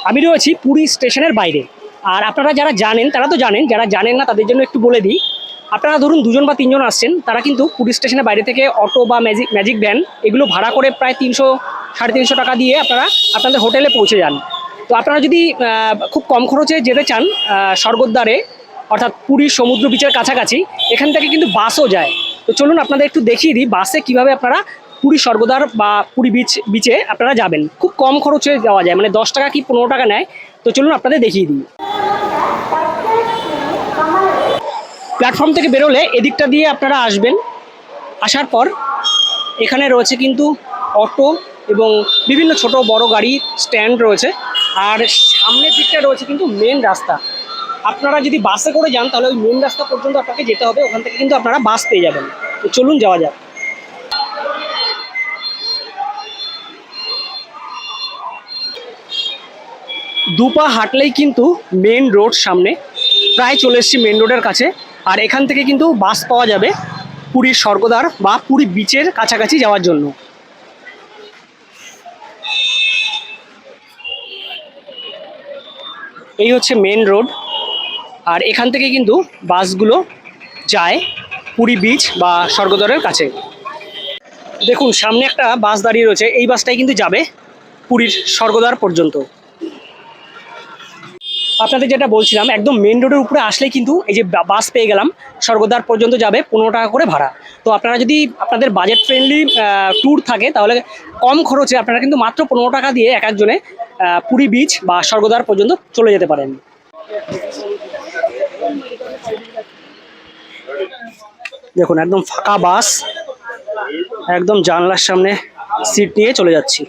আমি রয়েছি পুরী স্টেশনের বাইরে। আর আপনারা যারা জানেন তারা তো জানেন, যারা জানেন না তাদের জন্য একটু বলে দিই। আপনারা ধরুন 2জন বা 3জন আসছেন, তারা কিন্তু পুরী স্টেশনের বাইরে থেকে অটো বা ম্যাজিক ভ্যান এগুলো ভাড়া করে প্রায় 300-350 টাকা দিয়ে আপনারা আপনাদের হোটেলে পৌঁছে যান। তো আপনারা যদি খুব কম খরচে যেতে চান স্বর্গদ্বারে, অর্থাৎ পুরীর সমুদ্র বিচের কাছাকাছি, এখান থেকে কিন্তু বাসও যায়। তো চলুন আপনাদের একটু দেখিয়ে দিই বাসে কিভাবে আপনারা পুরী স্বর্গদ্বার বা পুরী বিচে আপনারা যাবেন। খুব কম খরচে যাওয়া যায়, মানে 10 টাকা কি 15 টাকা নেয়। তো চলুন আপনাদের দেখিয়ে দিই। প্ল্যাটফর্ম থেকে বেরোলে এদিকটা দিয়ে আপনারা আসবেন। আসার পর এখানে রয়েছে কিন্তু অটো এবং বিভিন্ন ছোট বড় গাড়ি স্ট্যান্ড রয়েছে। আর সামনের দিকটা রয়েছে কিন্তু মেন রাস্তা। আপনারা যদি বাসে করে যান তাহলে ওই মেন রাস্তা পর্যন্ত আপনাকে যেতে হবে, ওখান থেকে কিন্তু আপনারা বাস পেয়ে যাবেন। তো চলুন যাওয়া যাক। দুপা হাঁটলেই কিন্তু মেন রোড সামনে, প্রায় চলে এসেছি মেন রোডের কাছে। আর এখান থেকে কিন্তু বাস পাওয়া যাবে পুরীর স্বর্গদ্বার বা পুরী বিচের কাছাকাছি যাওয়ার জন্য। এই হচ্ছে মেন রোড, আর এখান থেকে কিন্তু বাসগুলো যায় পুরী বিচ বা স্বর্গদ্বারের কাছে। দেখুন সামনে একটা বাস দাঁড়িয়ে রয়েছে, এই বাসটাই কিন্তু যাবে পুরীর স্বর্গদ্বার পর্যন্ত। আপনাদের যেটা বলছিলাম, একদম মেন রোডের উপরে আসলেই কিন্তু এই যে বাস পেয়ে গেলাম, স্বর্গদ্বার পর্যন্ত যাবে 15 টাকা করে ভাড়া। তো আপনারা যদি আপনাদের বাজেট ফ্রেন্ডলি ট্যুর থাকে তাহলে কম খরচে আপনারা কিন্তু মাত্র 15 টাকা দিয়ে এক একজনে পুরী বিচ বা স্বর্গদ্বার পর্যন্ত চলে যেতে পারেন। দেখুন একদম ফাঁকা বাস, একদম জানলার সামনে সিট নিয়ে চলে যাচ্ছি।